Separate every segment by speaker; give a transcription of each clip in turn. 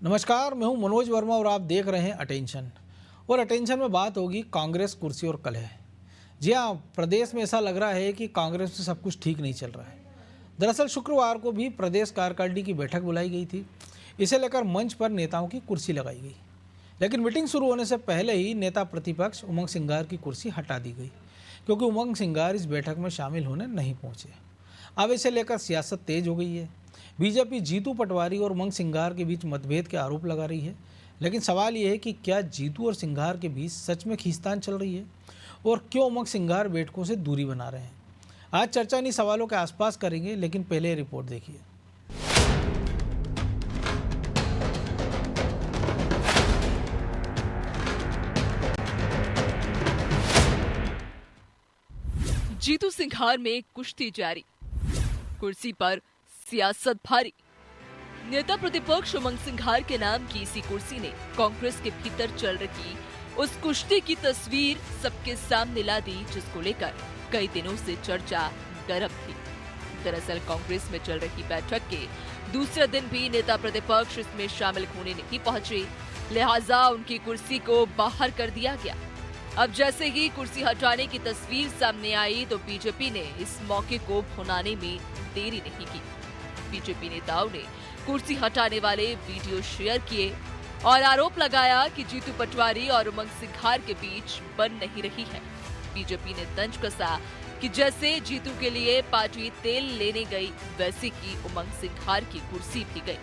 Speaker 1: नमस्कार, मैं हूं मनोज वर्मा और आप देख रहे हैं अटेंशन। और अटेंशन में बात होगी कांग्रेस, कुर्सी और कलह। जी हाँ, प्रदेश में ऐसा लग रहा है कि कांग्रेस में सब कुछ ठीक नहीं चल रहा है। दरअसल शुक्रवार को भी प्रदेश कार्यकारिणी की बैठक बुलाई गई थी। इसे लेकर मंच पर नेताओं की कुर्सी लगाई गई, लेकिन मीटिंग शुरू होने से पहले ही नेता प्रतिपक्ष उमंग सिंघार की कुर्सी हटा दी गई, क्योंकि उमंग सिंघार इस बैठक में शामिल होने नहीं पहुंचे। अब इसे लेकर सियासत तेज हो गई है। बीजेपी जीतू पटवारी और उमंग सिंघार के बीच मतभेद के आरोप लगा रही है, लेकिन सवाल यह है कि क्या जीतू और सिंघार के बीच सच में खींचतान चल रही है और क्यों उमंग सिंघार बैठकों से दूरी बना रहे हैं। आज चर्चा इन्हीं सवालों के आसपास करेंगे, लेकिन पहले रिपोर्ट देखिए।
Speaker 2: जीतू सिंघार में कुश्ती जारी, कुर्सी पर सियासत भारी। नेता प्रतिपक्ष उमंग सिंघार के नाम की इसी कुर्सी ने कांग्रेस के भीतर चल रही उस कुश्ती की तस्वीर सबके सामने ला दी, जिसको लेकर कई दिनों से चर्चा गर्म थी। दरअसल कांग्रेस में चल रही बैठक के दूसरे दिन भी नेता प्रतिपक्ष इसमें शामिल होने नहीं पहुंचे, लिहाजा उनकी कुर्सी को बाहर कर दिया गया। अब जैसे ही कुर्सी हटाने की तस्वीर सामने आई तो बीजेपी ने इस मौके को भुनाने में देरी नहीं की। बीजेपी नेताओं ने कुर्सी हटाने वाले वीडियो शेयर किए और आरोप लगाया कि जीतू पटवारी और उमंग सिंघार के बीच बन नहीं रही है। बीजेपी ने तंज कसा कि जैसे जीतू के लिए पार्टी तेल लेने गई, वैसे की उमंग सिंघार की कुर्सी भी गई।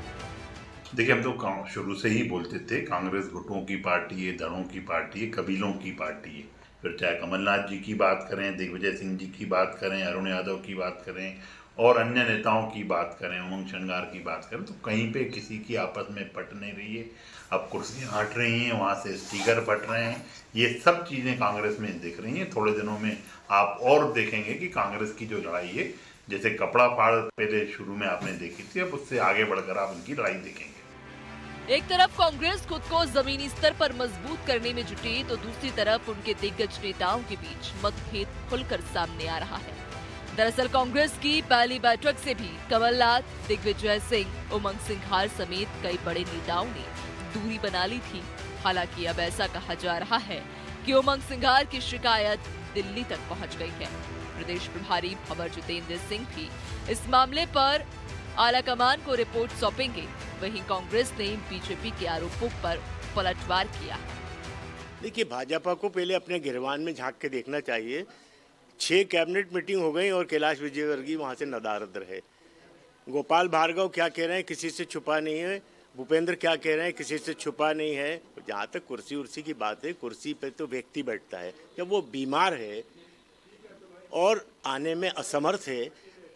Speaker 3: देखिए, हम तो शुरू से ही बोलते थे कांग्रेस गुटों की पार्टी है, दलों की पार्टी है, कबीलों की पार्टी है। फिर चाहे कमलनाथ जी की बात करें, दिग्विजय सिंह जी की बात करें, अरुण यादव की बात करें और अन्य नेताओं की बात करें, उमंग सिंघार की बात करें, तो कहीं पे किसी की आपस में पट नहीं रही है। अब कुर्सियां हट रही हैं, वहाँ से स्टीकर फट रहे हैं, ये सब चीज़ें कांग्रेस में दिख रही हैं। थोड़े दिनों में आप और देखेंगे कि कांग्रेस की जो लड़ाई है, जैसे कपड़ा फाड़ पहले शुरू में आपने देखी थी, अब उससे आगे बढ़कर आप उनकी लड़ाई देखेंगे।
Speaker 2: एक तरफ कांग्रेस खुद को जमीनी स्तर पर मजबूत करने में जुटी, तो दूसरी तरफ उनके दिग्गज नेताओं के बीच मतभेद खुलकर सामने आ रहा है। दरअसल कांग्रेस की पहली बैठक से भी कमलनाथ, दिग्विजय सिंह, उमंग सिंघार समेत कई बड़े नेताओं ने दूरी बना ली थी। हालांकि अब ऐसा कहा जा रहा है कि उमंग सिंघार की शिकायत दिल्ली तक पहुंच गई है। प्रदेश प्रभारी भंवर जितेंद्र सिंह भी इस मामले पर आलाकमान को रिपोर्ट सौंपेंगे। वहीं कांग्रेस ने बीजेपी के आरोपों पर पलटवार किया।
Speaker 4: देखिए, भाजपा को पहले अपने गिरबान में झांक के देखना चाहिए। 6 कैबिनेट मीटिंग हो गई और कैलाश विजयवर्गीय वहां से नदारद रहे। गोपाल भार्गव क्या कह रहे हैं, किसी से छुपा नहीं है। भूपेंद्र क्या कह रहे हैं, किसी से छुपा नहीं है। जहाँ तक कुर्सी उर्सी की बात है, कुर्सी पे तो व्यक्ति बैठता है। जब वो बीमार है और आने में असमर्थ है,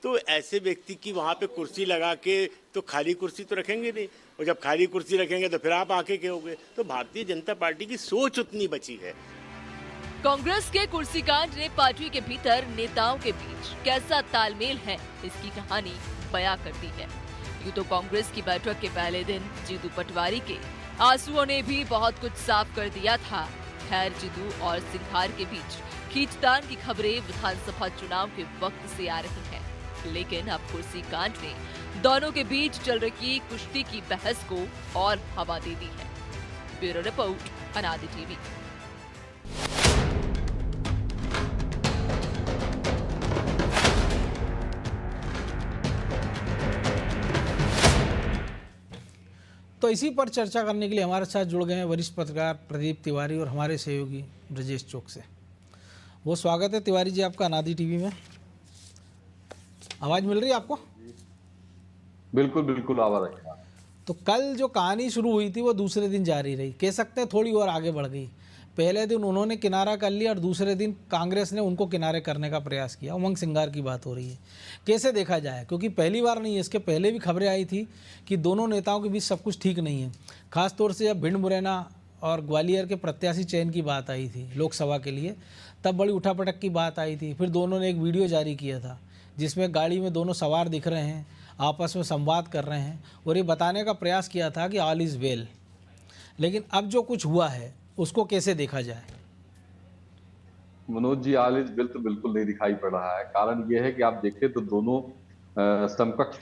Speaker 4: तो ऐसे व्यक्ति की वहाँ पे कुर्सी लगा के तो खाली कुर्सी तो रखेंगे नहीं, और जब खाली कुर्सी रखेंगे तो फिर आप आके कहोगे। तो भारतीय जनता पार्टी की सोच उतनी बची है।
Speaker 2: कांग्रेस के कुर्सी कांड ने पार्टी के भीतर नेताओं के बीच कैसा तालमेल है, इसकी कहानी बयां करती है। यूं तो कांग्रेस की बैठक के पहले दिन जीतू पटवारी के आंसुओं ने भी बहुत कुछ साफ कर दिया था। खैर, जीतू और सिंघार के बीच खींचतान की खबरें विधानसभा चुनाव के वक्त से आ रही हैं। लेकिन अब कुर्सी कांड ने दोनों के बीच चल रही कुश्ती की बहस को और हवा दे दी है। ब्यूरो रिपोर्ट, अनादि टीवी।
Speaker 1: तो इसी पर चर्चा करने के लिए हमारे साथ जुड़ गए हैं वरिष्ठ पत्रकार प्रदीप तिवारी और हमारे सहयोगी ब्रजेश चौक से। वो स्वागत है तिवारी जी आपका अनादि टीवी में। आवाज़ मिल रही है आपको?
Speaker 5: बिल्कुल बिल्कुल आवाज है।
Speaker 1: तो कल जो कहानी शुरू हुई थी वो दूसरे दिन जारी रही, कह सकते हैं थोड़ी और आगे बढ़ गई। पहले दिन उन्होंने किनारा कर लिया और दूसरे दिन कांग्रेस ने उनको किनारे करने का प्रयास किया। उमंग सिंघार की बात हो रही है, कैसे देखा जाए? क्योंकि पहली बार नहीं है, इसके पहले भी खबरें आई थी कि दोनों नेताओं के बीच सब कुछ ठीक नहीं है। खासतौर से जब भिंड मुरैना और ग्वालियर के प्रत्याशी चयन की बात आई थी लोकसभा के लिए, तब बड़ी उठापटक की बात आई थी। फिर दोनों ने एक वीडियो जारी किया था जिसमें गाड़ी में दोनों सवार दिख रहे हैं, आपस में संवाद कर रहे हैं और ये बताने का प्रयास किया था कि ऑल इज़ वेल। लेकिन अब जो कुछ हुआ है उसको कैसे देखा जाए?
Speaker 5: Manoj ji, all is well तो बिल्कुल नहीं दिखाई पड़ रहा है। कारण यह है कि आप देखें तो दोनों समकक्ष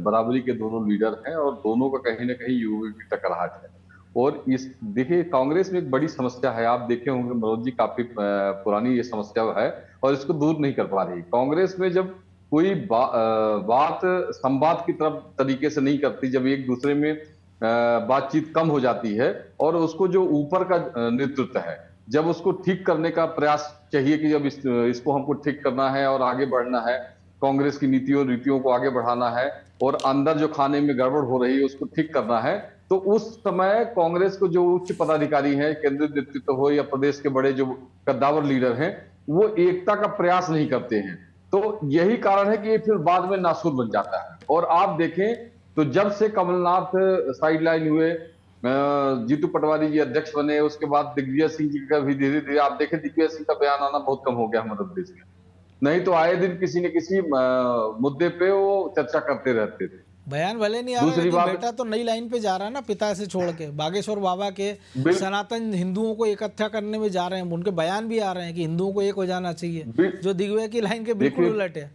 Speaker 5: बराबरी के दोनों लीडर हैं और दोनों का कहीं ना कहीं युवा की टकराहट है। और इस देखिए कांग्रेस में एक बड़ी समस्या है, आप देखे होंगे मनोज जी, काफी पुरानी ये समस्या है और इसको दूर नहीं कर पा रही कांग्रेस में। जब कोई बात संवाद की तरफ तरीके से नहीं करती, जब एक दूसरे में बातचीत कम हो जाती है और उसको जो ऊपर का नेतृत्व है जब उसको ठीक करने का प्रयास चाहिए कि जब इसको हमको ठीक करना है और आगे बढ़ना है, कांग्रेस की नीतियों रीतियों को आगे बढ़ाना है और अंदर जो खाने में गड़बड़ हो रही है उसको ठीक करना है, तो उस समय कांग्रेस को जो उच्च पदाधिकारी हैं, केंद्रीय नेतृत्व हो या प्रदेश के बड़े जो कद्दावर लीडर हैं, वो एकता का प्रयास नहीं करते हैं। तो यही कारण है कि ये फिर बाद में नासूर बन जाता है। और आप देखें तो जब से कमलनाथ साइडलाइन हुए, जीतू पटवारी जी अध्यक्ष बने, उसके बाद दिग्विजय सिंह जी का भी धीरे धीरे आप देखें दिग्विजय सिंह का बयान आना बहुत कम हो गया मध्य प्रदेश में, नहीं तो आए दिन किसी न किसी मुद्दे पे वो चर्चा करते रहते थे।
Speaker 1: बयान भले नहीं आ रहा,
Speaker 5: दूसरी
Speaker 1: लेकिन
Speaker 5: बात,
Speaker 1: बेटा तो नई लाइन पे जा रहा है ना, पिता से छोड़ के बागेश्वर बाबा के सनातन हिंदुओं को इकट्ठा करने में जा रहे हैं। उनके बयान भी आ रहे हैं कि हिंदुओं को एक हो जाना चाहिए, जो दिग्विजय की लाइन के बिल्कुल उलट है।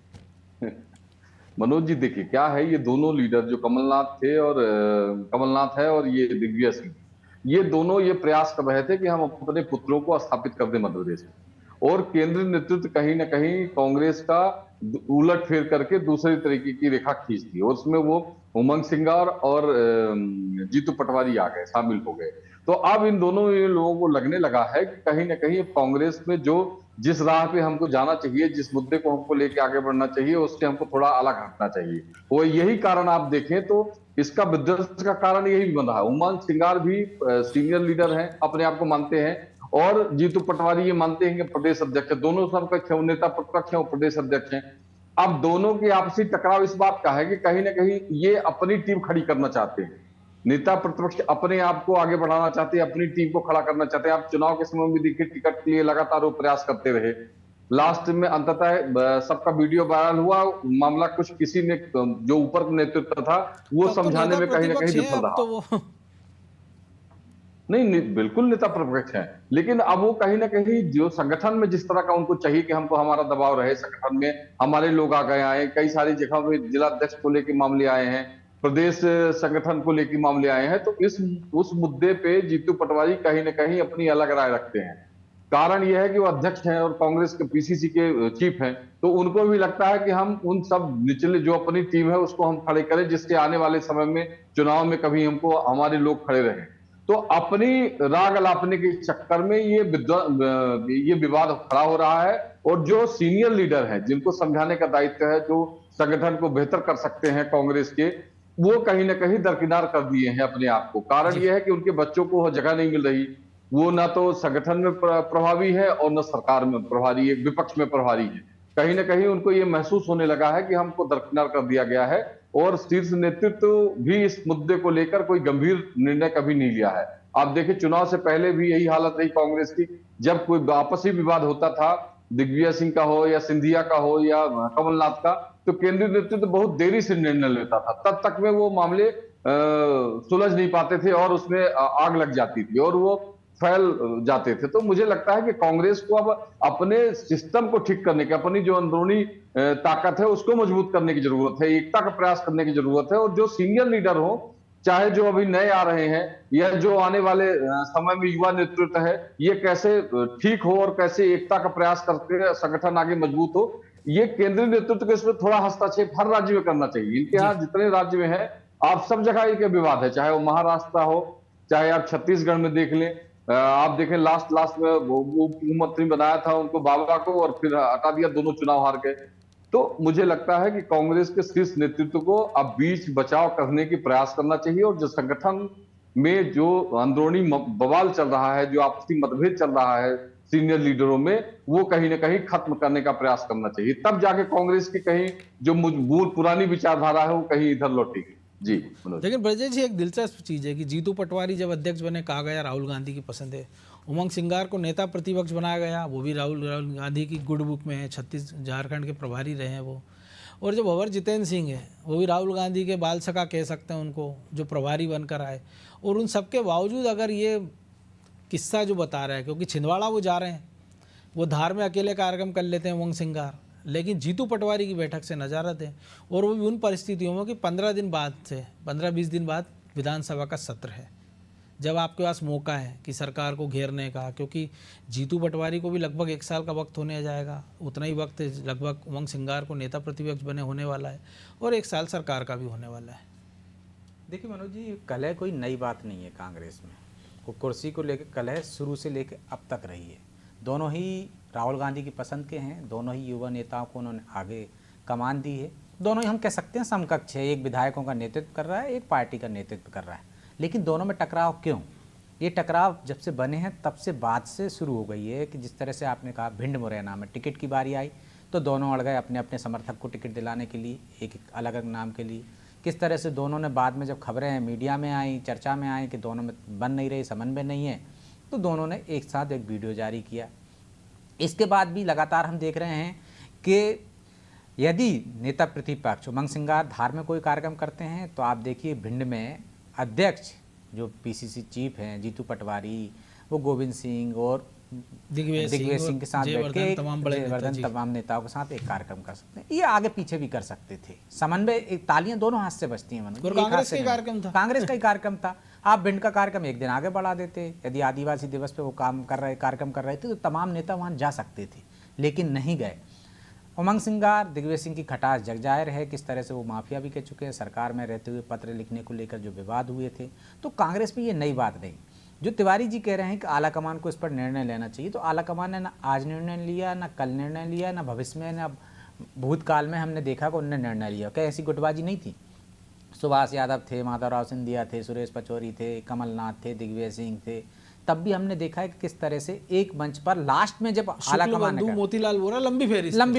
Speaker 5: मनोज जी देखिए क्या है, ये दोनों लीडर जो कमलनाथ है और ये दिग्विजय सिंह, ये दोनों ये प्रयास कर रहे थे कि हम अपने पुत्रों को स्थापित कर दें मध्य प्रदेश में, और केंद्रीय नेतृत्व कहीं ना कहीं कांग्रेस का उलट फेर करके दूसरी तरीके की रेखा खींचती है और उसमें वो उमंग सिंगार और जीतू पटवारी आ गए, शामिल हो गए। तो अब इन दोनों लोगों को लगने लगा है कि कहीं ना कहीं कांग्रेस में जो जिस राह पे हमको जाना चाहिए, जिस मुद्दे को हमको लेके आगे बढ़ना चाहिए, उससे हमको थोड़ा अलग हटना चाहिए। और यही कारण आप देखें तो इसका विध्वंस का कारण यही भी बन रहा है। उमंग सिंगार भी सीनियर लीडर हैं, अपने आप को मानते हैं, और जीतू पटवारी ये मानते हैं कि प्रदेश अध्यक्ष है। दोनों समकक्ष है, नेता प्रतिपक्ष है और प्रदेश अध्यक्ष हैं। अब दोनों की आपसी टकराव इस बात का है कि कहीं ना कहीं ये अपनी टीम खड़ी करना चाहते हैं। नेता प्रतिपक्ष अपने आप को आगे बढ़ाना चाहते हैं, अपनी टीम को खड़ा करना चाहते हैं। आप चुनाव के समय में देखिए टिकट के लिए लगातार वो प्रयास करते रहे, लास्ट में अंततः सबका वीडियो वायरल हुआ, मामला कुछ किसी ने जो ऊपर नेतृत्व था वो समझाने में कहीं ना कहीं विफल रहा। नहीं, बिल्कुल नेता प्रतिपक्ष है, लेकिन अब वो कहीं ना कहीं जो संगठन में जिस तरह का उनको चाहिए कि हमको हमारा दबाव रहे, संगठन में हमारे लोग आ गए आए, कई सारी जगह पे जिला अध्यक्ष को लेकर मामले आए हैं, प्रदेश संगठन को लेकर मामले आए हैं, तो उस मुद्दे पे जीतू पटवारी कहीं ना कहीं अपनी अलग राय रखते हैं। कारण यह है कि वो अध्यक्ष हैं और कांग्रेस के पीसीसी के चीफ हैं, तो उनको भी लगता है कि हम उन सब निचले जो अपनी टीम है उसको हम खड़े करें, जिसके आने वाले समय में चुनाव में कभी हमको हमारे लोग खड़े रहें। तो अपनी राग अलापने के चक्कर में ये विवाद खड़ा हो रहा है, और जो सीनियर लीडर हैं जिनको समझाने का दायित्व है, जो संगठन को बेहतर कर सकते हैं कांग्रेस के, वो कहीं ना कहीं दरकिनार कर दिए हैं अपने आप को। कारण यह है कि उनके बच्चों को जगह नहीं मिल रही, वो ना तो संगठन में प्रभावी है और न सरकार में प्रभारी है, विपक्ष में प्रभारी है। कहीं ना कहीं उनको ये महसूस होने लगा है कि हमको दरकिनार कर दिया गया है, और शीर्ष नेतृत्व भी इस मुद्दे को लेकर कोई गंभीर निर्णय कभी नहीं लिया है। आप देखिए चुनाव से पहले भी यही हालत रही कांग्रेस की, जब कोई आपसी विवाद होता था, दिग्विजय सिंह का हो या सिंधिया का हो या कमलनाथ का, तो केंद्रीय नेतृत्व बहुत देरी से निर्णय लेता था, तब तक में वो मामले सुलझ नहीं पाते थे और उसमें आग लग जाती थी और वो फैल जाते थे। तो मुझे लगता है कि कांग्रेस को अब अपने सिस्टम को ठीक करने की, अपनी जो अंदरूनी ताकत है उसको मजबूत करने की जरूरत है, एकता का प्रयास करने की जरूरत है, और जो सीनियर लीडर हो, चाहे जो अभी नए आ रहे हैं या जो आने वाले समय में युवा नेतृत्व है, ये कैसे ठीक हो और कैसे एकता का प्रयास करके संगठन आगे मजबूत हो, ये केंद्रीय नेतृत्व को इसमें थोड़ा हस्तक्षेप हर राज्य में करना चाहिए। इनके यहाँ जितने राज्य में है, आप सब जगह ये विवाद है, चाहे वो महाराष्ट्र हो, चाहे आप छत्तीसगढ़ में देख लें, आप देखें लास्ट में वो मुख्यमंत्री बनाया था उनको, बाबा को, और फिर हटा दिया, दोनों चुनाव हार गए। तो मुझे लगता है कि कांग्रेस के शीर्ष नेतृत्व को अब बीच बचाव करने की प्रयास करना चाहिए, और जो संगठन में जो अंदरूनी बवाल चल रहा है, जो आपसी मतभेद चल रहा है सीनियर लीडरों में, वो कहीं ना कहीं खत्म करने का प्रयास करना चाहिए, तब जाके कांग्रेस की कहीं जो मूल पुरानी विचारधारा है वो कहीं इधर लौटेगी। जी
Speaker 1: लेकिन ब्रजेश जी, एक दिलचस्प चीज़ है कि जीतू पटवारी जब अध्यक्ष बने, कहा गया राहुल गांधी की पसंद है, उमंग सिंगार को नेता प्रतिपक्ष बनाया गया, वो भी राहुल गांधी की गुड बुक में है, झारखंड के प्रभारी रहे हैं वो, और जो भंवर जितेंद्र सिंह है वो भी राहुल गांधी के बाल सखा कह सकते हैं उनको, जो प्रभारी बनकर आए। और उन सबके बावजूद अगर ये किस्सा जो बता रहा है, क्योंकि छिंदवाड़ा वो जा रहे हैं, वो धार में अकेले कार्यक्रम कर लेते हैं उमंग सिंगार, लेकिन जीतू पटवारी की बैठक से नजारत है, और वो भी उन परिस्थितियों में कि 15-20 दिन बाद विधानसभा का सत्र है, जब आपके पास मौका है कि सरकार को घेरने का, क्योंकि जीतू पटवारी को भी लगभग 1 साल का वक्त होने जाएगा, उतना ही वक्त लगभग उमंग सिंगार को नेता प्रतिपक्ष बने होने वाला है, और 1 साल सरकार का भी होने वाला है।
Speaker 6: देखिए मनोज जी, कलह कोई नई बात नहीं है कांग्रेस में। वो कुर्सी को लेकर कलह शुरू से लेकर अब तक रही है। दोनों ही राहुल गांधी की पसंद के हैं, दोनों ही युवा नेताओं को उन्होंने आगे कमान दी है, दोनों ही हम कह सकते हैं समकक्ष है। एक विधायकों का नेतृत्व कर रहा है, एक पार्टी का नेतृत्व कर रहा है, लेकिन दोनों में टकराव क्यों? ये टकराव जब से बने हैं तब से बाद से शुरू हो गई है कि जिस तरह से आपने कहा भिंड मुरैना में टिकट की बारी आई तो दोनों अड़ गए अपने अपने समर्थक को टिकट दिलाने के लिए, एक अलग अलग नाम के लिए। किस तरह से दोनों ने बाद में जब खबरें मीडिया में आई, चर्चा में आई कि दोनों में बन नहीं रही, समन्वय नहीं है, तो दोनों ने एक साथ एक वीडियो जारी किया। इसके बाद भी लगातार हम देख रहे हैं कि यदि नेता प्रतिपक्ष उमंग सिंगार धार में कोई कार्यक्रम करते हैं तो आप देखिए भिंड में अध्यक्ष जो पीसीसी चीफ हैं जीतू पटवारी, वो गोविंद सिंह और दिग्विजय सिंह के साथ बैठ के तमाम नेताओं के साथ एक कार्यक्रम कर सकते हैं। ये आगे पीछे भी कर सकते थे, समन्वय, एक तालियां दोनों हाथ से बजती हैं।
Speaker 1: कांग्रेस का कार्यक्रम था,
Speaker 6: कांग्रेस का ही कार्यक्रम था। आप भिंड का कार्यक्रम एक दिन आगे बढ़ा देते, यदि आदिवासी दिवस पे वो कार्यक्रम कर रहे थे तो तमाम नेता वहां जा सकते थे, लेकिन नहीं गए। उमंग सिंगार, दिग्विजय सिंह की खटास जग जाहिर है, किस तरह से वो माफिया भी कह चुके हैं, सरकार में रहते हुए पत्र लिखने को लेकर जो विवाद हुए थे। तो कांग्रेस में ये नई बात नहीं। जो तिवारी जी कह रहे हैं कि आलाकमान को इस पर निर्णय लेना चाहिए, तो आलाकमान ने ना आज निर्णय लिया, ना कल निर्णय लिया, ना भविष्य में, ना भूतकाल में हमने देखा कि उन्होंने निर्णय लिया। क्या ऐसी गुटबाजी नहीं थी? सुभाष यादव थे, माधवराव सिंधिया थे, सुरेश पचौरी थे, कमलनाथ थे, दिग्विजय सिंह थे, तब भी हमने देखा है कि किस तरह से एक मंच पर लास्ट में जब आलाकमान ने
Speaker 1: मोतीलाल वोरा लंबी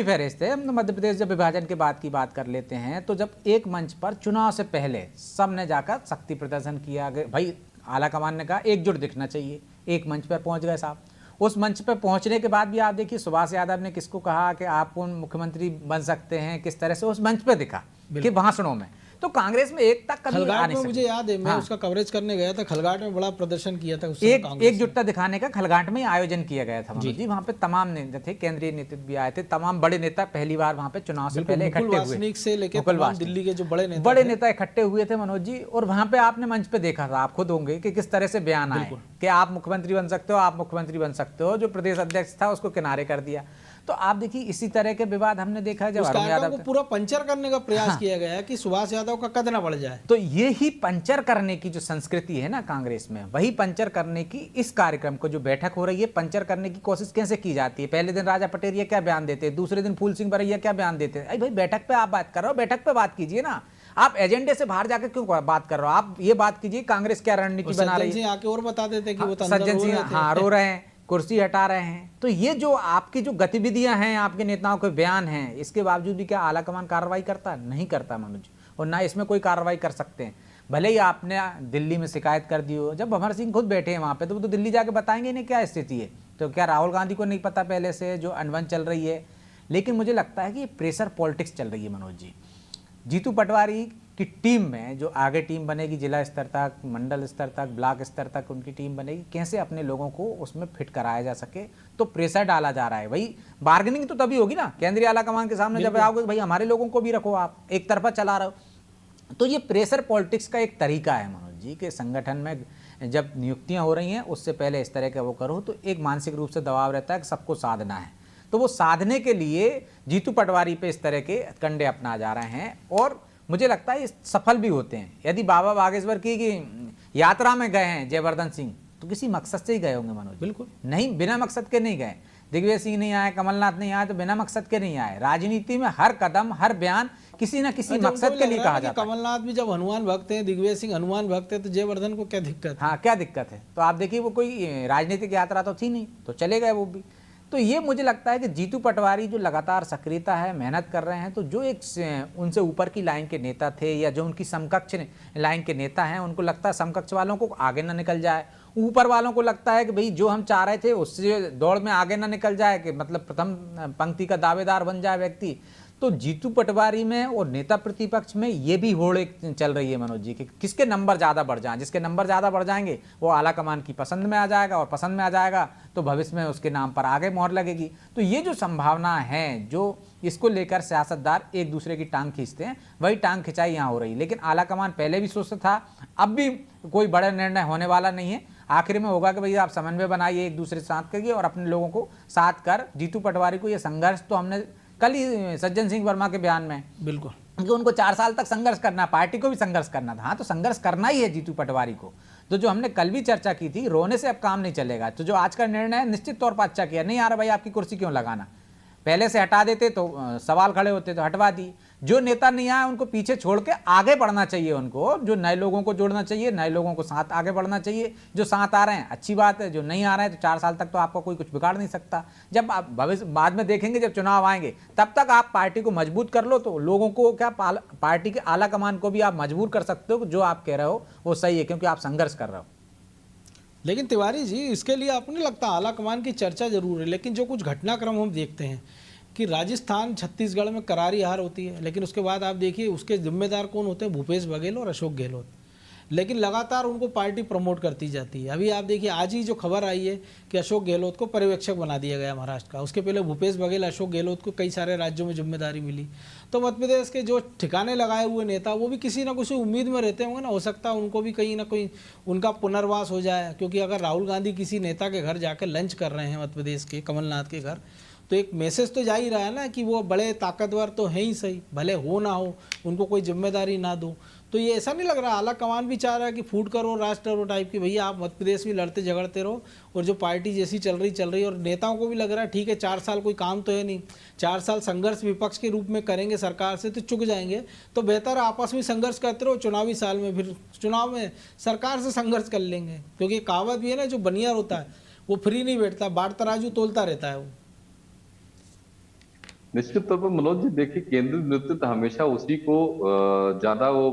Speaker 1: फेरिस्त
Speaker 6: थे। हम मध्य प्रदेश जब विभाजन के बाद की बात कर लेते हैं, तो जब एक मंच पर चुनाव से पहले सबने जाकर शक्ति प्रदर्शन किया, भाई आलाकमान ने कहा एकजुट दिखना चाहिए, एक मंच पर पहुंच गए साहब। उस मंच पर पहुंचने के बाद भी आप देखिए सुभाष यादव ने किसको कहा कि आप मुख्यमंत्री बन सकते हैं, किस तरह से उस मंच पर दिखा कि भाषणों में। तो कांग्रेस में एकता कभी
Speaker 1: खलगाट में मुझे याद है, मैं उसका कवरेज करने गया था, खलगाट में बड़ा प्रदर्शन किया था,
Speaker 6: एकजुटता दिखाने का खलगाट में आयोजन किया गया था जी। वहाँ पे तमाम नेता थे, केंद्रीय नेतृत्व भी आए थे, तमाम बड़े नेता पहली बार वहाँ पे चुनाव से पहले इकट्ठे हुए,
Speaker 1: से लेकर दिल्ली के जो
Speaker 6: बड़े नेता इकट्ठे हुए थे मनोज जी। और वहाँ पे आपने मंच पे देखा था, आप खुद होंगे, कि किस तरह से बयान आए कि आप मुख्यमंत्री बन सकते हो, आप मुख्यमंत्री बन सकते हो। जो प्रदेश अध्यक्ष था उसको किनारे कर दिया। तो आप देखिए इसी तरह के विवाद हमने देखा जब अरुण यादव को
Speaker 1: पूरा पंचर करने का प्रयास किया गया कि सुभाष यादव का कद ना बढ़ जाए।
Speaker 6: तो ये ही पंचर करने की जो संस्कृति है ना कांग्रेस में, वही पंचर करने की इस कार्यक्रम को जो बैठक हो रही है, पंचर करने की कोशिश कैसे की जाती है। पहले दिन राजा पटेरिया क्या बयान देते हैं, दूसरे दिन फूल सिंह बरैया क्या बयान देते हैं। भाई बैठक पे आप बात कर रहे हो, बैठक पे बात कीजिए ना, आप एजेंडे से बाहर जाकर क्यों बात कर रहे हो। आप ये बात कीजिए कांग्रेस क्या रणनीति बना रही है।
Speaker 1: आके और बता देते कि वो
Speaker 6: सज्जन सिंह हाँ रो रहे हैं, कुर्सी हटा रहे हैं। तो ये जो आपकी जो गतिविधियां हैं, आपके नेताओं के बयान हैं, इसके बावजूद भी क्या आलाकमान कार्रवाई करता? नहीं करता मनोज, और ना इसमें कोई कार्रवाई कर सकते हैं। भले ही आपने दिल्ली में शिकायत कर दी हो, जब भंवर सिंह खुद बैठे हैं वहां पे, तो वो तो दिल्ली जाके बताएंगे इन्हें क्या स्थिति है। तो क्या राहुल गांधी को नहीं पता पहले से जो अनबन चल रही है? लेकिन मुझे लगता है कि प्रेशर पॉलिटिक्स चल रही है मनोज जी। जीतू पटवारी की टीम में जो आगे टीम बनेगी, जिला स्तर तक, मंडल स्तर तक, ब्लॉक स्तर तक उनकी टीम बनेगी, कैसे अपने लोगों को उसमें फिट कराया जा सके, तो प्रेशर डाला जा रहा है। भाई बार्गेनिंग तो तभी होगी ना, केंद्रीय आलाकमान के सामने जब आओगे भाई हमारे लोगों को भी रखो, आप एक तरफा चला रहे हो। तो ये प्रेशर पॉलिटिक्स का एक तरीका है मनोज जी, के संगठन में जब नियुक्तियां हो रही हैं उससे पहले इस तरह का वो करो, तो एक मानसिक रूप से दबाव रहता है कि सबको साधना है। तो वो साधने के लिए जीतू पटवारी पे इस तरह के कंडे अपना जा रहे हैं, और मुझे लगता है ये सफल भी होते हैं। यदि बाबा बागेश्वर की यात्रा में गए हैं जयवर्धन सिंह, तो किसी मकसद से ही गए होंगे मनोज।
Speaker 1: बिल्कुल
Speaker 6: नहीं, बिना मकसद के नहीं गए। दिग्विजय सिंह नहीं आए, कमलनाथ नहीं आए, तो बिना मकसद के नहीं आए। राजनीति में हर कदम, हर बयान किसी न किसी मकसद के लिए कहा जाता है।
Speaker 1: कमलनाथ भी जब हनुमान भक्त हैं, दिग्विजय सिंह हनुमान भक्त है, तो जयवर्धन को क्या दिक्कत है?
Speaker 6: हाँ, क्या दिक्कत है? तो आप देखिए वो कोई राजनीतिक यात्रा तो थी नहीं, तो चले गए वो भी। तो ये मुझे लगता है कि जीतू पटवारी जो लगातार सक्रियता है, मेहनत कर रहे हैं, तो जो एक उनसे ऊपर की लाइन के नेता थे या जो उनकी समकक्ष लाइन के नेता हैं, उनको लगता है समकक्ष वालों को आगे ना निकल जाए, ऊपर वालों को लगता है कि भाई जो हम चाह रहे थे उससे दौड़ में आगे ना निकल जाए, कि मतलब प्रथम पंक्ति का दावेदार बन जाए व्यक्ति। तो जीतू पटवारी में और नेता प्रतिपक्ष में ये भी होड़ चल रही है मनोज जी कि किसके नंबर ज़्यादा बढ़ जाएं। जिसके नंबर ज़्यादा बढ़ जाएंगे वो आला कमान की पसंद में आ जाएगा, और पसंद में आ जाएगा तो भविष्य में उसके नाम पर आगे मोहर लगेगी। तो ये जो संभावना है, जो इसको लेकर सियासतदार एक दूसरे की टांग खींचते हैं, वही टांग खिंचाई यहाँ हो रही है। लेकिन आला कमान पहले भी सोचता था, अब भी कोई बड़ा निर्णय होने वाला नहीं है। आखिर में होगा कि भैया आप समन्वय बनाइए, एक दूसरे के साथ करिए और अपने लोगों को साथ कर जीतू पटवारी को। ये संघर्ष तो हमने कल ही सज्जन सिंह वर्मा के बयान में
Speaker 1: बिल्कुल
Speaker 6: कि उनको 4 साल तक संघर्ष करना, पार्टी को भी संघर्ष करना था। हाँ, तो संघर्ष करना ही है जीतू पटवारी को। तो जो हमने कल भी चर्चा की थी, रोने से अब काम नहीं चलेगा। तो जो आज का निर्णय है, निश्चित तौर पर अच्छा किया। नहीं आ रहा भाई आपकी कुर्सी क्यों लगाना, पहले से हटा देते तो सवाल खड़े होते, तो हटवा दी। जो नेता नहीं आए उनको पीछे छोड़ के आगे बढ़ना चाहिए। उनको जो नए लोगों को जोड़ना चाहिए, नए लोगों को साथ आगे बढ़ना चाहिए। जो साथ आ रहे हैं अच्छी बात है, जो नहीं आ रहे हैं तो 4 साल तक तो आपको कोई कुछ बिगाड़ नहीं सकता। जब आप भविष्य बाद में देखेंगे, जब चुनाव आएंगे, तब तक आप पार्टी को मजबूत कर लो तो लोगों को क्या, पार्टी के आला कमान को भी आप मजबूर कर सकते हो। जो आप कह रहे हो वो सही है, क्योंकि आप संघर्ष कर रहे हो।
Speaker 1: लेकिन तिवारी जी, इसके लिए आपको नहीं लगता आला कमान की चर्चा जरूर है, लेकिन जो कुछ घटनाक्रम हम देखते हैं कि राजस्थान छत्तीसगढ़ में करारी हार होती है, लेकिन उसके बाद आप देखिए उसके जिम्मेदार कौन होते हैं, भूपेश बघेल और अशोक गहलोत। लेकिन लगातार उनको पार्टी प्रमोट करती जाती है। अभी आप देखिए आज ही जो खबर आई है कि अशोक गहलोत को पर्यवेक्षक बना दिया गया महाराष्ट्र का। उसके पहले भूपेश बघेल, अशोक गहलोत को कई सारे राज्यों में जिम्मेदारी मिली। तो मध्य प्रदेश के जो ठिकाने लगाए हुए नेता, वो भी किसी ना किसी उम्मीद में रहते होंगे ना, हो सकता है उनको भी कहीं ना कहीं उनका पुनर्वास हो जाए। क्योंकि अगर राहुल गांधी किसी नेता के घर जाकर लंच कर रहे हैं मध्य प्रदेश के कमलनाथ के घर, तो एक मैसेज तो जा ही रहा है ना कि वो बड़े ताकतवर तो हैं ही सही, भले हो ना हो, उनको कोई जिम्मेदारी ना दो। तो ये ऐसा नहीं लग रहा आला कमान भी चाह रहा है कि फूट करो राष्ट्र करो टाइप की, भैया आप मध्य प्रदेश में लड़ते झगड़ते रहो और जो पार्टी जैसी चल रही, और नेताओं को भी लग रहा है ठीक है 4 साल कोई काम तो है नहीं, 4 साल संघर्ष विपक्ष के रूप में करेंगे सरकार से तो चुक जाएंगे, तो बेहतर आपस में संघर्ष करते रहो, चुनावी साल में फिर चुनाव में सरकार से संघर्ष कर लेंगे। क्योंकि कहावत भी है ना, जो बनियर होता है वो फ्री नहीं बैठता, बाट तराजू तोलता रहता है वो।
Speaker 5: निश्चित तौर पर मनोज जी, देखिए केंद्रीय नेतृत्व हमेशा उसी को ज्यादा वो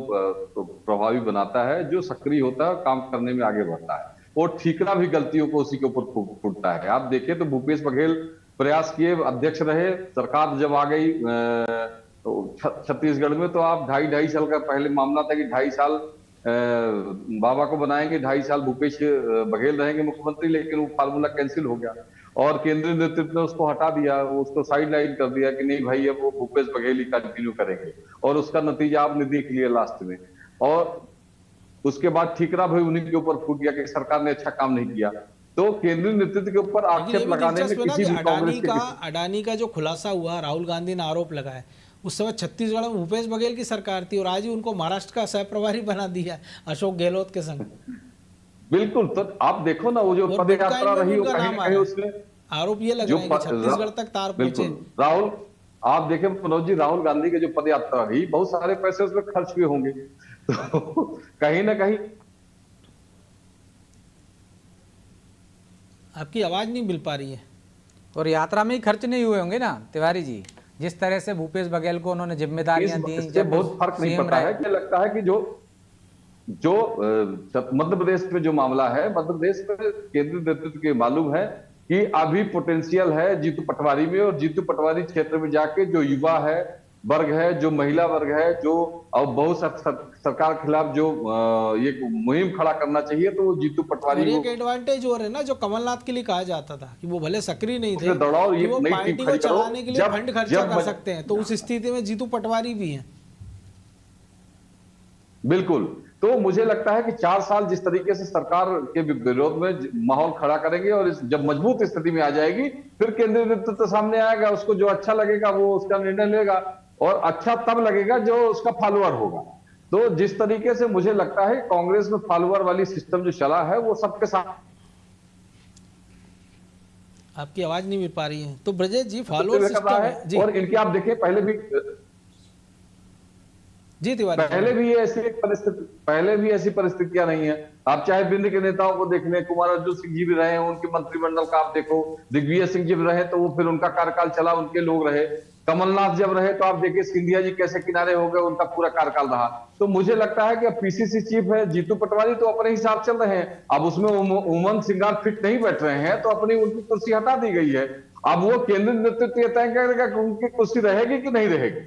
Speaker 5: प्रभावी बनाता है जो सक्रिय होता है, काम करने में आगे बढ़ता है, और ठीकरा भी गलतियों को उसी के ऊपर फूटता है। आप देखिए तो भूपेश बघेल प्रयास किए, अध्यक्ष रहे, सरकार जब आ गई छत्तीसगढ़ में, तो आप 2.5 साल का पहले मामला था कि 2.5 साल बाबा को बनाएंगे, 2.5 साल भूपेश बघेल रहेंगे मुख्यमंत्री, लेकिन वो फार्मूला कैंसिल हो गया और केंद्रीय नेतृत्व ने उसको हटा दिया, उसको साइड लाइन कर दिया कि नहीं भाई अब वो भूपेश बघेल ही कंटिन्यू करेंगे, और उसका नतीजा आपने देख लिया लास्ट में। और उसके बाद ठीकरा भाई उन्हीं के ऊपर फूट गया कि सरकार ने अच्छा काम नहीं किया। तो केंद्रीय नेतृत्व के ऊपर आक्षेप लगाने में किसी भी कांग्रेस के
Speaker 1: अडानी का जो खुलासा हुआ, राहुल गांधी ने आरोप लगाया, उस समय छत्तीसगढ़ में भूपेश बघेल की सरकार थी और आज ही उनको महाराष्ट्र का सह प्रभारी बना दिया अशोक गहलोत के संग।
Speaker 5: बिल्कुल, तो आप देखो ना वो जो पद यात्रा रही वो कहीं ना कहीं उसमें
Speaker 1: आरोप ये लग रहा है कि छत्तीसगढ़ तक तार पहुंचे।
Speaker 5: राहुल, आप देखें मनोज जी, राहुल गांधी की जो पद यात्रा रही, बहुत सारे पैसे उसमें खर्च हुए होंगे, तो कहीं ना कहीं
Speaker 1: आपकी आवाज नहीं मिल पा रही है।
Speaker 6: और यात्रा में ही खर्च नहीं हुए होंगे ना तिवारी जी, जिस तरह से भूपेश बघेल को उन्होंने जिम्मेदारियां दी,
Speaker 5: जब बहुत फर्क नहीं पड़ता है। क्या लगता है कि जो मध्य प्रदेश में जो मामला है, मध्य प्रदेश में केंद्रीय नेतृत्व के मालूम है कि अभी पोटेंशियल है जीतू पटवारी में, और जीतू पटवारी क्षेत्र में जाके जो युवा है वर्ग है, जो महिला वर्ग है, जो और बहुत सरकार के खिलाफ जो ये मुहिम खड़ा करना चाहिए, तो वो जीतू पटवारी
Speaker 1: एक एडवांटेज और है ना, जो कमलनाथ के लिए कहा जाता था कि वो भले सक्रिय नहीं थे,
Speaker 5: दौड़ाओ,
Speaker 1: कि वो पार्टी को चलाने के लिए फंड खर्चा कर सकते हैं, तो उस स्थिति में जीतू पटवारी भी हैं।
Speaker 5: बिल्कुल, तो मुझे लगता है कि 4 साल जिस तरीके से सरकार के विरोध में माहौल खड़ा करेंगे और जब मजबूत स्थिति में आ जाएगी, फिर केंद्रीय नेतृत्व सामने आएगा, उसको जो अच्छा लगेगा वो उसका निर्णय लेगा, और अच्छा तब लगेगा जो उसका फॉलोअर होगा। तो जिस तरीके से मुझे लगता है कांग्रेस में फॉलोअर वाली सिस्टम जो चला है वो सबके साथ।
Speaker 1: आपकी आवाज नहीं मिल पा रही है। तो ब्रजेश जी, फॉलोअर सिस्टम है जी,
Speaker 5: और इनके आप देखिए पहले भी
Speaker 1: जी तिवारी, पहले
Speaker 5: भी ऐसी परिस्थितियां नहीं है। आप चाहे बिंद के नेताओं को देख लें, कुमार अर्जुन सिंह जी भी रहे, उनके मंत्रिमंडल का आप देखो, दिग्विजय सिंह जी भी रहे, तो वो फिर उनका कार्यकाल चला, उनके लोग रहे, कमलनाथ जब रहे तो आप देखिए सिंधिया जी कैसे किनारे हो गए, उनका पूरा कार्यकाल रहा। तो मुझे लगता है कि अब पीसीसी चीफ है जीतू पटवारी, तो अपने हिसाब चल रहे हैं। अब उसमें उमंग सिंगार फिट नहीं बैठ रहे हैं, तो अपनी उनकी कुर्सी हटा दी गई है। अब वो केंद्रीय नेतृत्व तय करेगा कि उनकी कुर्सी रहेगी कि नहीं रहेगी।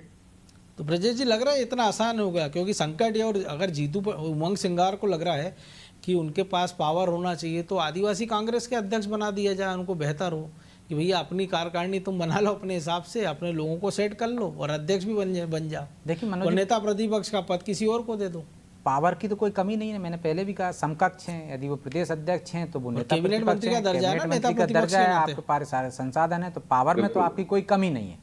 Speaker 1: तो ब्रजेश जी, लग रहा है इतना आसान हो गया, क्योंकि संकट है, और अगर उमंग सिंगार को लग रहा है कि उनके पास पावर होना चाहिए, तो आदिवासी कांग्रेस के अध्यक्ष बना दिया जाए, उनको बेहतर हो कि भैया अपनी कार्यकारिणी तुम बना लो अपने हिसाब से, अपने लोगों को सेट कर लो और अध्यक्ष भी बन जाओ।
Speaker 6: देखिए
Speaker 1: और
Speaker 6: मनोज,
Speaker 1: नेता प्रतिपक्ष का पद किसी और को दे दो।
Speaker 6: पावर की तो कोई कमी नहीं है, मैंने पहले भी कहा समकक्ष हैं, यदि वो प्रदेश अध्यक्ष हैं तो वो नेता
Speaker 1: कैबिनेट
Speaker 6: प्रतिपक्ष
Speaker 1: मंत्री का
Speaker 6: हैं,
Speaker 1: दर्जा है ना,
Speaker 6: कैबिनेट
Speaker 1: नेता
Speaker 6: मंत्री का
Speaker 1: प्रतिपक्ष
Speaker 6: दर्जा है,
Speaker 1: के नाते।
Speaker 6: आपके पास सारे संसाधन है, तो पावर में तो आपकी कोई कमी नहीं है।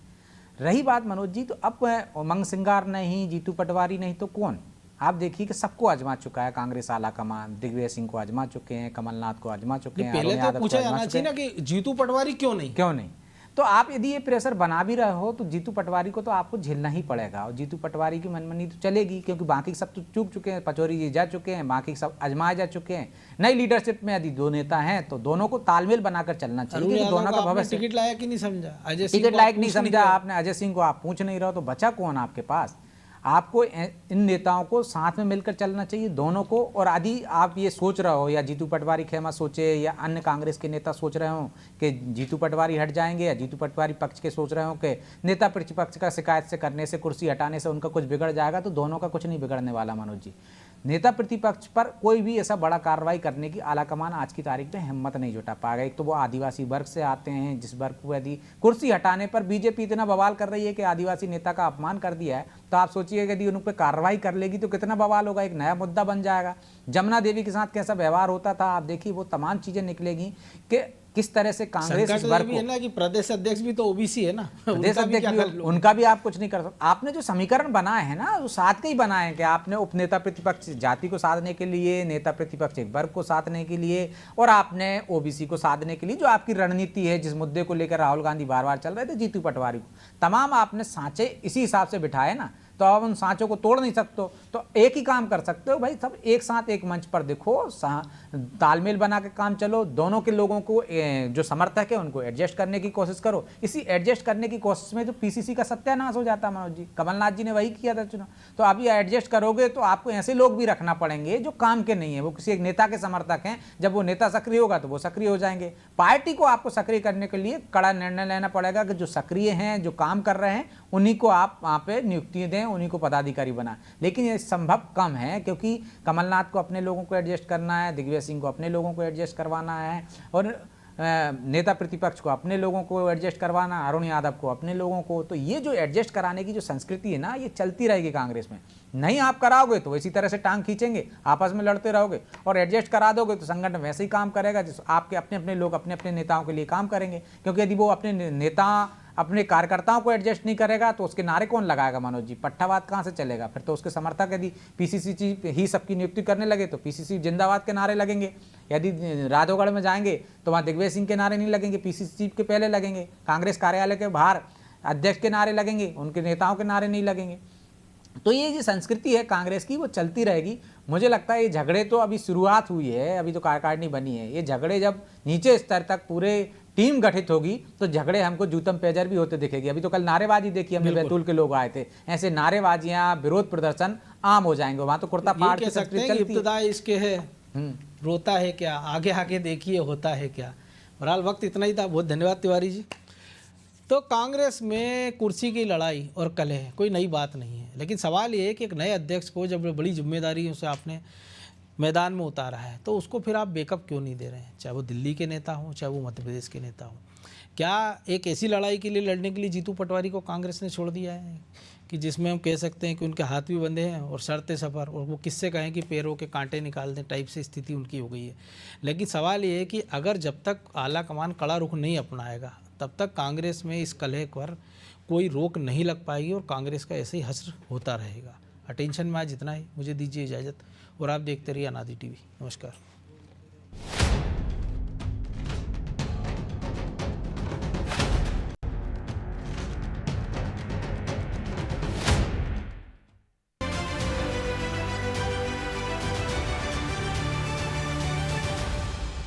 Speaker 6: रही बात मनोज जी, तो अब उमंग सिंगार नहीं, जीतू पटवारी नहीं तो कौन? आप देखिए कि सबको आजमा चुका है कांग्रेस आला कमान, दिग्विजय सिंह को आजमा चुके हैं, कमलनाथ को आजमा चुके हैं,
Speaker 1: पहले
Speaker 6: अरुण
Speaker 1: तो
Speaker 6: यादव को
Speaker 1: पूछा
Speaker 6: आजमा
Speaker 1: जाना
Speaker 6: चुके
Speaker 1: चाहिए ना
Speaker 6: हैं।
Speaker 1: कि जीतू पटवारी क्यों नहीं?
Speaker 6: क्यों नहीं? तो आप यदि ये प्रेशर बना भी रहे हो तो जीतू पटवारी को तो आपको झेलना ही पड़ेगा, और जीतू पटवारी की मनमानी तो चलेगी, क्योंकि बाकी सब तो चूक चुके हैं, पचौरी जी जा चुके हैं, बाकी सब आजमाए जा चुके हैं। नई लीडरशिप में यदि दो नेता हैं तो दोनों को तालमेल बनाकर चलना चाहिए,
Speaker 1: अरुण
Speaker 6: क्योंकि
Speaker 1: यादव
Speaker 6: दोनों
Speaker 1: को
Speaker 6: का
Speaker 1: आपने
Speaker 6: भविष्य।
Speaker 1: टिकट लायक ही नहीं समझा, अजय सिंह
Speaker 6: टिकट
Speaker 1: को
Speaker 6: लायक
Speaker 1: आप
Speaker 6: नहीं
Speaker 1: पूछ
Speaker 6: समझा
Speaker 1: रहे।
Speaker 6: आपने, अजय सिंह को आप पूछ नहीं रहे हो, तो बचा कौन आपके पास? आपको इन नेताओं को साथ में मिलकर चलना चाहिए दोनों को। और यदि आप ये सोच रहे हो, या जीतू पटवारी खेमा सोचे, या अन्य कांग्रेस के नेता सोच रहे हो कि जीतू पटवारी हट जाएंगे, या जीतू पटवारी पक्ष के सोच रहे हो कि नेता प्रतिपक्ष का शिकायत से करने से, कुर्सी हटाने से उनका कुछ बिगड़ जाएगा, तो दोनों का कुछ नहीं बिगड़ने वाला मनोज जी। नेता प्रतिपक्ष पर कोई भी ऐसा बड़ा कार्रवाई करने की आलाकमान आज की तारीख में हिम्मत नहीं जुटा पाएगा। एक तो वो आदिवासी वर्ग से आते हैं, जिस वर्ग को यदि कुर्सी हटाने पर बीजेपी इतना बवाल कर रही है कि आदिवासी नेता का अपमान कर दिया है, तो आप सोचिए यदि उन पर कार्रवाई कर लेगी तो कितना बवाल होगा, एक नया मुद्दा बन जाएगा। जमुना देवी के साथ कैसा व्यवहार होता था, आप देखिए वो तमाम चीजें निकलेगी कि किस तरह से कांग्रेस इस
Speaker 1: संकट
Speaker 6: वर्ग
Speaker 1: भी है
Speaker 6: को,
Speaker 1: ना कि प्रदेश अध्यक्ष भी तो ओबीसी है ना,
Speaker 6: प्रदेश
Speaker 1: उनका भी
Speaker 6: अध्यक्ष
Speaker 1: क्या
Speaker 6: भी
Speaker 1: कर लो?
Speaker 6: उनका भी आप कुछ नहीं कर सकते। आपने जो समीकरण बनाए हैं ना, वो साथ के ही बनाए हैं कि आपने उपनेता प्रतिपक्ष जाति को साधने के लिए, नेता प्रतिपक्ष एक वर्ग को साधने के लिए, और आपने ओबीसी को साधने के लिए जो आपकी रणनीति है, जिस मुद्दे को लेकर राहुल गांधी बार बार चल रहे थे, जीतू पटवारी को, तमाम आपने सांचे इसी हिसाब से बिठाए ना। तो आप उन सांचों को तोड़ नहीं सकते, तो एक ही काम कर सकते हो भाई, सब एक साथ एक मंच पर देखो, तालमेल बना के काम चलो, दोनों के लोगों को जो समर्थक है उनको एडजस्ट करने की कोशिश करो। इसी एडजस्ट करने की कोशिश में तो पीसीसी का सत्यानाश हो जाता है मनोज जी, कमलनाथ जी ने वही किया था चुनाव। तो अभी एडजस्ट करोगे तो आपको ऐसे लोग भी रखना पड़ेंगे जो काम के नहीं है, वो किसी एक नेता के समर्थक हैं, जब वो नेता सक्रिय होगा तो वो सक्रिय हो जाएंगे। पार्टी को आपको सक्रिय करने के लिए कड़ा निर्णय लेना पड़ेगा कि जो सक्रिय हैं, जो काम कर रहे हैं, उन्हीं को आप वहाँ पे नियुक्ति दें, उन्हीं को पदाधिकारी बना। लेकिन ये संभव कम है, क्योंकि कमलनाथ को अपने लोगों को एडजस्ट करना है, दिग्विजय सिंह को अपने लोगों को एडजस्ट करवाना है, और नेता प्रतिपक्ष को अपने लोगों को एडजस्ट करवाना, अरुण यादव को अपने लोगों को। तो ये जो एडजस्ट कराने की जो संस्कृति है ना, ये चलती रहेगी कांग्रेस में। नहीं आप कराओगे तो इसी तरह से टांग खींचेंगे, आपस में लड़ते रहोगे, और एडजस्ट करा दोगे तो संगठन वैसे ही काम करेगा, जिस आपके अपने अपने लोग अपने अपने नेताओं के लिए काम करेंगे। क्योंकि यदि वो अपने नेता अपने कार्यकर्ताओं को एडजस्ट नहीं करेगा तो उसके नारे कौन लगाएगा मनोज जी? पट्टावाद कहाँ से चलेगा? फिर तो उसके समर्थक यदि पीसीसी चीफ ही सबकी नियुक्ति करने लगे तो पीसीसी जिंदाबाद के नारे लगेंगे। यदि राधोगढ़ में जाएंगे तो वहाँ दिग्विजय सिंह के नारे नहीं लगेंगे, पीसीसी चीफ के पहले लगेंगे। कांग्रेस कार्यालय के बाहर अध्यक्ष के नारे लगेंगे, उनके नेताओं के नारे नहीं लगेंगे। तो ये जो संस्कृति है कांग्रेस की, वो चलती रहेगी। मुझे लगता है ये झगड़े तो अभी शुरुआत हुई है, अभी तो कार्यकारिणी बनी है। ये झगड़े जब नीचे स्तर तक पूरे टीम गठित होगी तो झगड़े हमको जूतम पेजर भी होते दिखेगी। अभी तो कल नारेबाजी देखी हमने, बैतूल के लोग आए थे, ऐसे नारेबाजियां, विरोध प्रदर्शन आम हो जाएंगे। वहां तो कुर्ता फाड़ के संस्कृति चलती है।
Speaker 1: इब्तिदा इसके है, रोता है क्या, आगे आगे देखिए होता है क्या। बहरहाल वक्त इतना ही था, बहुत धन्यवाद तिवारी जी। तो कांग्रेस में कुर्सी की लड़ाई और कलह कोई नई बात नहीं है, लेकिन सवाल ये है कि एक नए अध्यक्ष को जब बड़ी जिम्मेदारी से आपने मैदान में उतारा है तो उसको फिर आप बैकअप क्यों नहीं दे रहे हैं? चाहे वो दिल्ली के नेता हों, चाहे वो मध्य प्रदेश के नेता हों। क्या एक ऐसी लड़ाई के लिए लड़ने के लिए जीतू पटवारी को कांग्रेस ने छोड़ दिया है कि जिसमें हम कह सकते हैं कि उनके हाथ भी बंधे हैं और शर्तें सफ़र, और वो किससे कहें कि पैरों के कांटे निकाल दें टाइप से स्थिति उनकी हो गई है। लेकिन सवाल ये है कि अगर जब तक आला कमान कड़ा रुख नहीं अपनाएगा तब तक कांग्रेस में इस कलह पर कोई रोक नहीं लग पाएगी और कांग्रेस का ऐसे ही हश्र होता रहेगा। अटेंशन में आज इतना ही, मुझे दीजिए इजाज़त और आप देखते रहिए अनादि टीवी। नमस्कार।